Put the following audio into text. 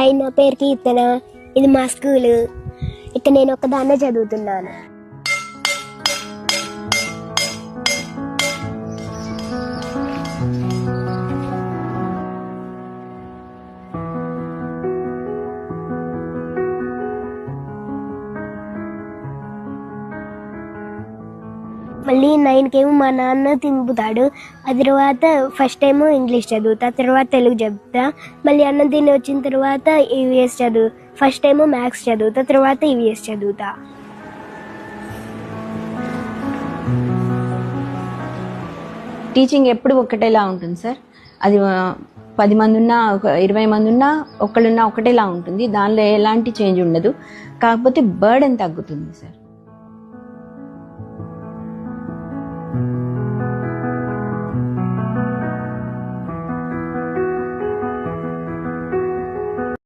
Hi, నా పేరు కీర్తన, ఇది మా స్కూల్. ఇక్కడ నేను ఒక్కదాన్నే చదువుతున్నాను. మళ్ళీ 9కి ఏమో మా నాన్న తింపుతాడు. ఆ తర్వాత ఫస్ట్ టైము ఇంగ్లీష్ చదువుతా, తర్వాత తెలుగు చదువుతా. మళ్ళీ అన్నం తిని వచ్చిన తర్వాత ఈవీఎస్ చదువు. ఫస్ట్ టైము మ్యాథ్స్ చదువుతా, తర్వాత ఈవీఎస్ చదువుతా. టీచింగ్ ఎప్పుడు ఒక్కటేలా ఉంటుంది సార్. అది 10 మంది ఉన్నా, 20 మంది ఉన్నా, ఒకళ్ళున్నా ఒకటేలా ఉంటుంది. దానిలో ఎలాంటి చేంజ్ ఉండదు. కాకపోతే బర్డెన్ తగ్గుతుంది సార్.